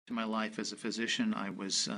In my life as a physician, I was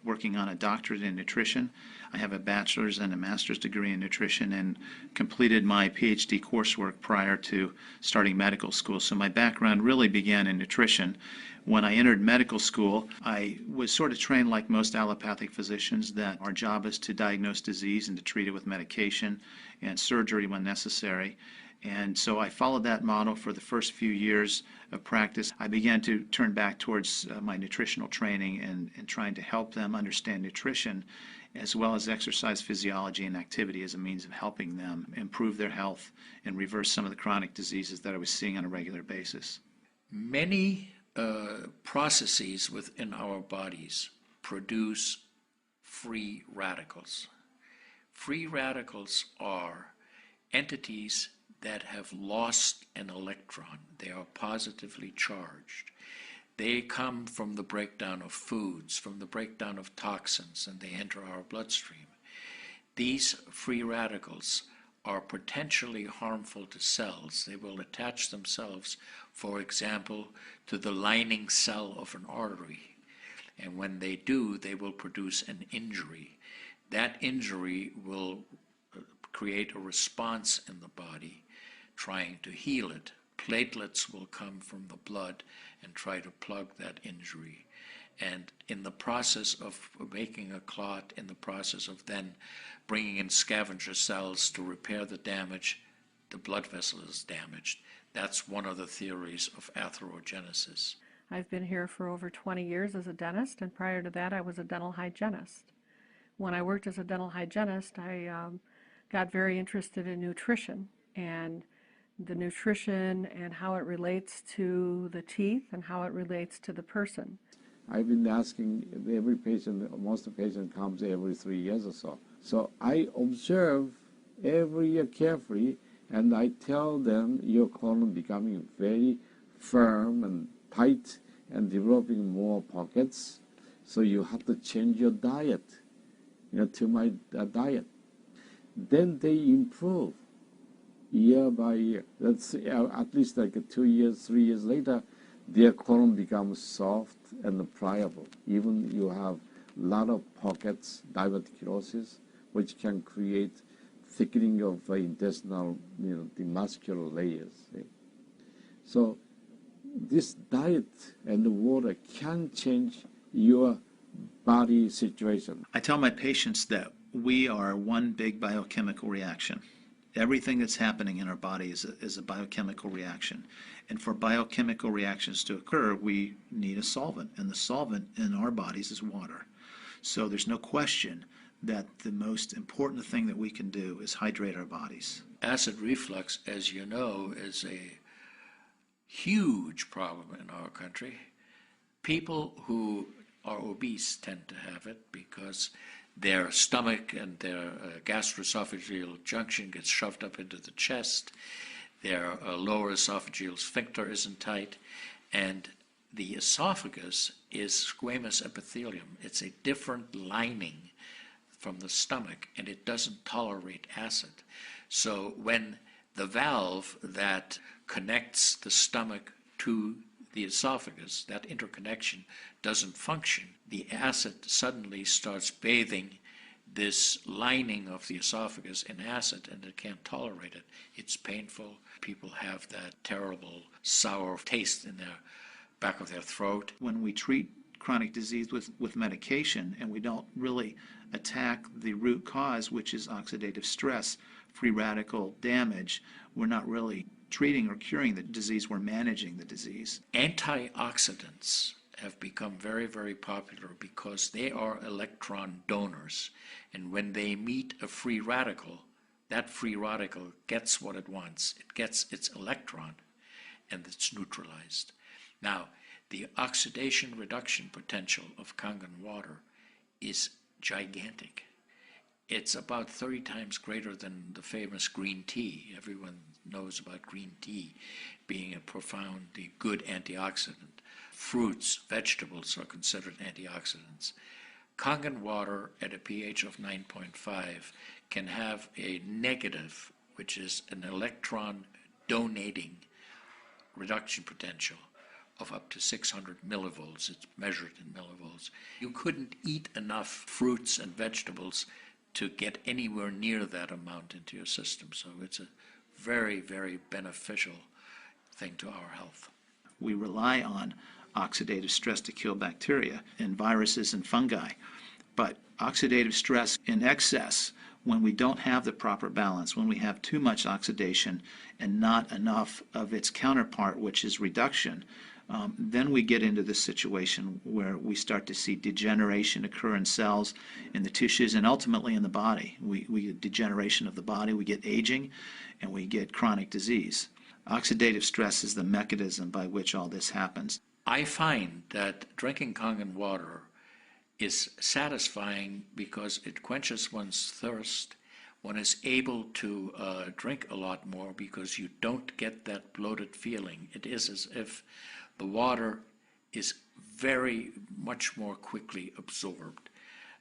working on a doctorate in nutrition. I have a bachelor's and a master's degree in nutrition and completed my PhD coursework prior to starting medical school. So my background really began in nutrition. When I entered medical school, I was sort of trained like most allopathic physicians that our job is to diagnose disease and to treat it with medication and surgery when necessary. And so I followed that model for the first few years of practice. I began to turn back towards my nutritional training and trying to help them understand nutrition as well as exercise physiology and activity as a means of helping them improve their health and reverse some of the chronic diseases that I was seeing on a regular basis. Many processes within our bodies produce free radicals. Free radicals are entities that have lost an electron. They are positively charged. They come from the breakdown of foods, from the breakdown of toxins, and they enter our bloodstream. These free radicals are potentially harmful to cells. They will attach themselves, for example, to the lining cell of an artery. And when they do, they will produce an injury. That injury will create a response in the body trying to heal it. Platelets will come from the blood and try to plug that injury. And in the process of making a clot, in the process of then bringing in scavenger cells to repair the damage, the blood vessel is damaged. That's one of the theories of atherogenesis. I've been here for over 20 years as a dentist, and prior to that I was a dental hygienist. When I worked as a dental hygienist, I got very interested in nutrition and the nutrition and how it relates to the teeth and how it relates to the person. I've been asking every patient, most of the patient comes every 3 years or so. So I observe every year carefully, and I tell them your colon becoming very firm and tight and developing more pockets. So you have to change your diet, to my diet. Then they improve year by year. That's at least like 2 years, 3 years later, their colon becomes soft and pliable. Even you have a lot of pockets, diverticulosis, which can create thickening of intestinal, the muscular layers. So this diet and the water can change your body situation. I tell my patients that we are one big biochemical reaction. Everything that's happening in our body is a biochemical reaction. And for biochemical reactions to occur, we need a solvent. And the solvent in our bodies is water. So there's no question that the most important thing that we can do is hydrate our bodies. Acid reflux, as you know, is a huge problem in our country. People who are obese tend to have it because their stomach and their gastroesophageal junction gets shoved up into the chest. Their lower esophageal sphincter isn't tight. And the esophagus is squamous epithelium. It's a different lining from the stomach, and it doesn't tolerate acid. So when the valve that connects the stomach to the esophagus, that interconnection doesn't function, the acid suddenly starts bathing this lining of the esophagus in acid, and it can't tolerate it. It's painful. People have that terrible sour taste in their back of their throat. When we treat chronic disease with medication and we don't really attack the root cause, which is oxidative stress, free radical damage, we're not really treating or curing the disease, we're managing the disease. Antioxidants have become very, very popular because they are electron donors. And when they meet a free radical, that free radical gets what it wants. It gets its electron, and it's neutralized. Now, the oxidation reduction potential of Kangen water is gigantic. It's about 30 times greater than the famous green tea. Everyone knows about green tea being a profoundly good antioxidant. Fruits, vegetables are considered antioxidants. Kangen water at a pH of 9.5 can have a negative, which is an electron donating reduction potential, of up to 600 millivolts. It's measured in millivolts. You couldn't eat enough fruits and vegetables to get anywhere near that amount into your system. So it's a very, very beneficial thing to our health. We rely on oxidative stress to kill bacteria and viruses and fungi. But oxidative stress in excess, when we don't have the proper balance, when we have too much oxidation and not enough of its counterpart, which is reduction, then we get into this situation where we start to see degeneration occur in cells, in the tissues, and ultimately in the body. We get degeneration of the body, we get aging, and we get chronic disease. Oxidative stress is the mechanism by which all this happens. I find that drinking Kangen water is satisfying because it quenches one's thirst. One is able to drink a lot more because you don't get that bloated feeling. It is as if the water is very much more quickly absorbed.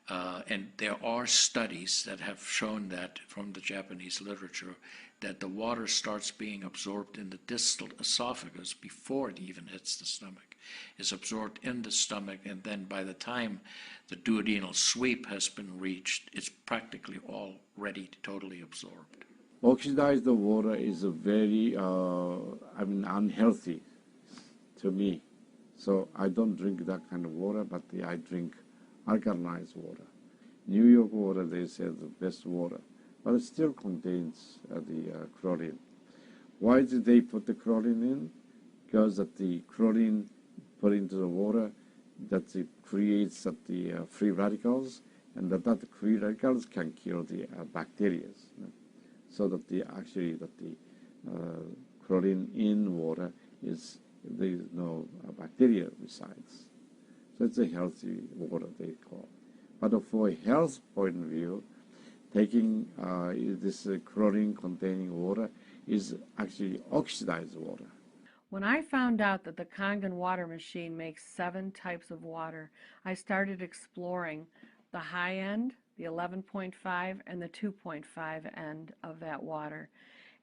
And there are studies that have shown that from the Japanese literature that the water starts being absorbed in the distal esophagus before it even hits the stomach. It's absorbed in the stomach, and then by the time the duodenal sweep has been reached, it's practically already totally absorbed. Oxidized water is a very, unhealthy to me. So I don't drink that kind of water, but I drink alkalized water. New York water, they say, the best water, but it still contains the chlorine. Why did they put the chlorine in? Because that the chlorine put into the water, that it creates the free radicals, and that free radicals can kill the bacteria. So that the chlorine in water is, there is no bacteria resides. So it's a healthy water, they call. But for a health point of view, taking this chlorine-containing water is actually oxidized water. When I found out that the Kangen water machine makes 7 types of water, I started exploring the high end, the 11.5, and the 2.5 end of that water.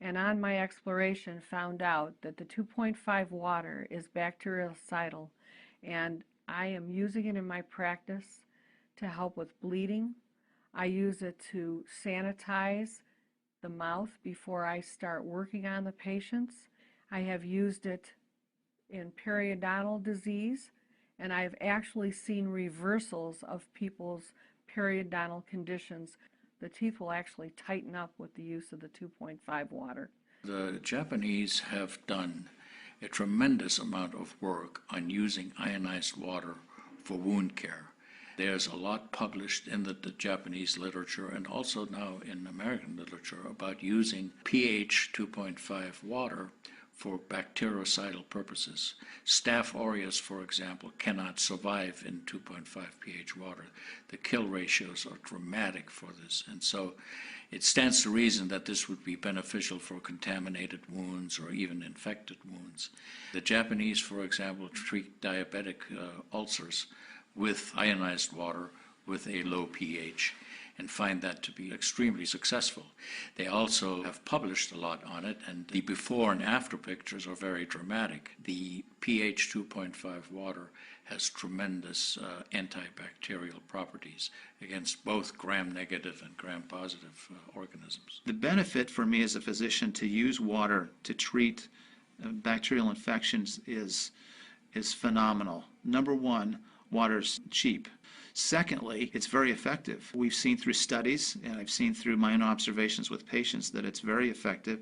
And on my exploration, found out that the 2.5 water is bactericidal, and I am using it in my practice to help with bleeding. I use it to sanitize the mouth before I start working on the patients. I have used it in periodontal disease, and I've actually seen reversals of people's periodontal conditions. The teeth will actually tighten up with the use of the 2.5 water. The Japanese have done a tremendous amount of work on using ionized water for wound care. There's a lot published in the Japanese literature and also now in American literature about using pH 2.5 water for bactericidal purposes. Staph aureus, for example, cannot survive in 2.5 pH water. The kill ratios are dramatic for this, and so it stands to reason that this would be beneficial for contaminated wounds or even infected wounds. The Japanese, for example, treat diabetic ulcers with ionized water with a low pH and find that to be extremely successful. They also have published a lot on it, and the before and after pictures are very dramatic. The pH 2.5 water has tremendous antibacterial properties against both gram-negative and gram-positive organisms. The benefit for me as a physician to use water to treat bacterial infections is phenomenal. Number one, water's cheap. Secondly, it's very effective. We've seen through studies, and I've seen through my own observations with patients, that it's very effective.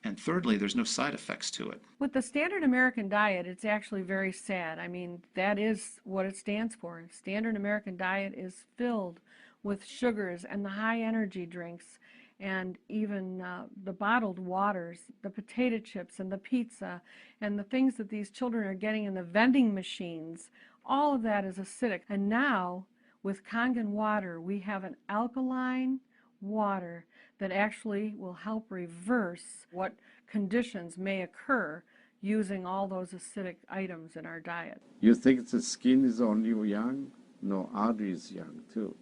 And thirdly, there's no side effects to it. With the standard American diet, it's actually very sad. I mean, that is what it stands for. Standard American diet is filled with sugars and the high energy drinks, and even the bottled waters, the potato chips and the pizza, and the things that these children are getting in the vending machines. All of that is acidic. And now, with Kangen water, we have an alkaline water that actually will help reverse what conditions may occur using all those acidic items in our diet. You think the skin is only young? No, artery is young too.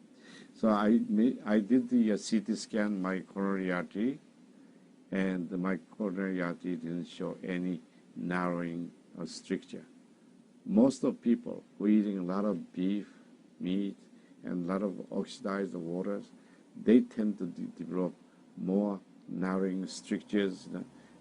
So I did the CT scan, my coronary artery, and my coronary artery didn't show any narrowing or stricture. most of people who are eating a lot of beef, meat, and a lot of oxidized waters, they tend to develop more narrowing strictures.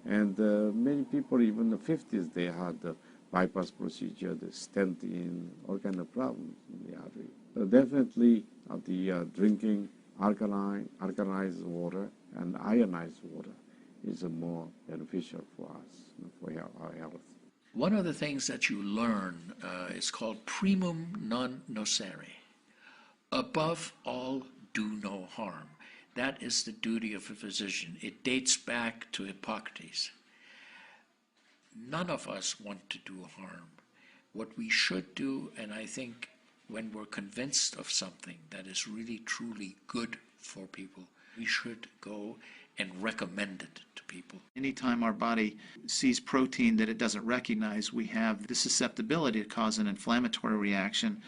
And many people, even in the 50s, they had the bypass procedure, the stent in, all kind of problems in the artery. So definitely the drinking alkalized water and ionized water is more beneficial for us, for our health. One of the things that you learn is called primum non nocere. Above all, do no harm. That is the duty of a physician. It dates back to Hippocrates. None of us want to do harm. What we should do, and I think when we're convinced of something that is really truly good for people, we should go and recommend it to people. Anytime our body sees protein that it doesn't recognize, we have the susceptibility to cause an inflammatory reaction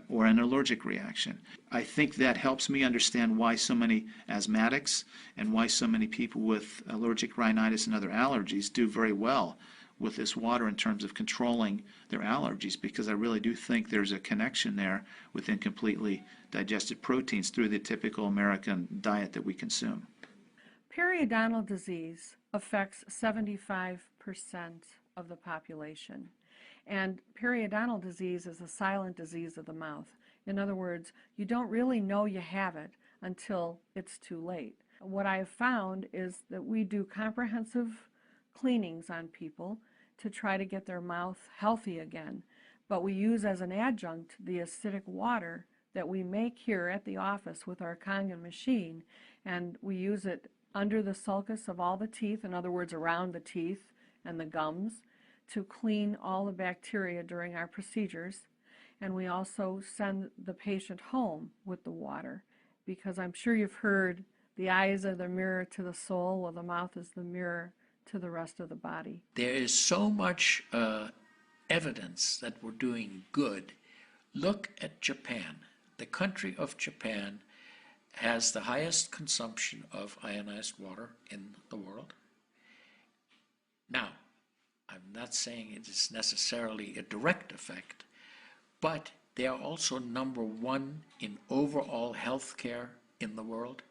or an allergic reaction. I think that helps me understand why so many asthmatics and why so many people with allergic rhinitis and other allergies do very well with this water in terms of controlling their allergies, because I really do think there's a connection there with incompletely digested proteins through the typical American diet that we consume. Periodontal disease affects 75% of the population. And periodontal disease is a silent disease of the mouth. In other words, you don't really know you have it until it's too late. What I have found is that we do comprehensive cleanings on people to try to get their mouth healthy again. But we use as an adjunct the acidic water that we make here at the office with our Kangen machine, and we use it under the sulcus of all the teeth, in other words, around the teeth and the gums, to clean all the bacteria during our procedures. And we also send the patient home with the water, because I'm sure you've heard the eyes are the mirror to the soul, while the mouth is the mirror to the rest of the body. There is so much evidence that we're doing good. Look at Japan. The country of Japan has the highest consumption of ionized water in the world. Now, I'm not saying it is necessarily a direct effect, but they are also number one in overall health care in the world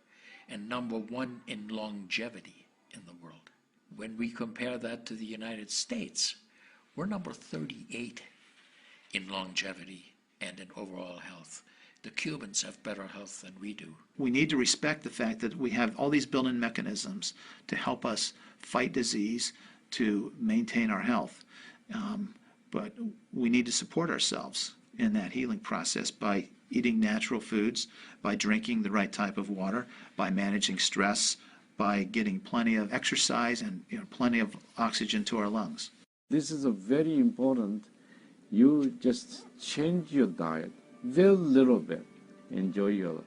and number one in longevity in the world. When we compare that to the United States, we're number 38 in longevity and in overall health. The Cubans have better health than we do. We need to respect the fact that we have all these built-in mechanisms to help us fight disease, to maintain our health. But we need to support ourselves in that healing process by eating natural foods, by drinking the right type of water, by managing stress, by getting plenty of exercise and plenty of oxygen to our lungs. This is a very important. You just change your diet very little bit. Enjoy your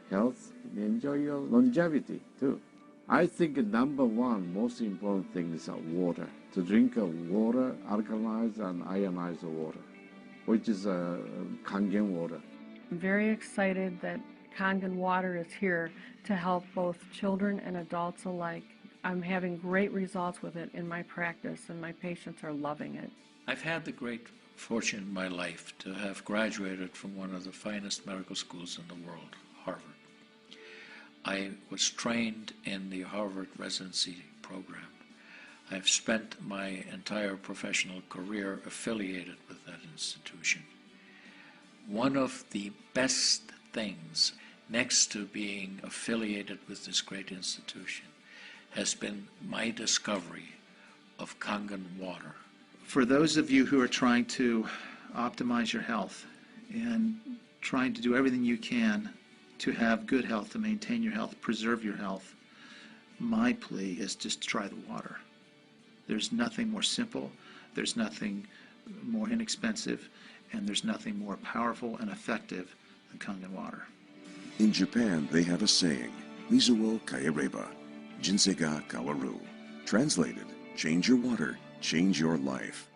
health, enjoy your longevity too. I think number one most important thing is water. To drink water, alkalized and ionized water, which is Kangen water. I'm very excited that Kangen Water is here to help both children and adults alike. I'm having great results with it in my practice, and my patients are loving it. I've had the great fortune in my life to have graduated from one of the finest medical schools in the world, Harvard. I was trained in the Harvard residency program. I've spent my entire professional career affiliated with that institution. One of the best things, next to being affiliated with this great institution, has been my discovery of Kangen Water. For those of you who are trying to optimize your health and trying to do everything you can to have good health, to maintain your health, preserve your health, my plea is just try the water. There's nothing more simple, there's nothing more inexpensive, and there's nothing more powerful and effective than Kangen Water. In Japan, they have a saying, Mizu wo kaereba, jinsei ga kawaru. Translated, change your water, change your life.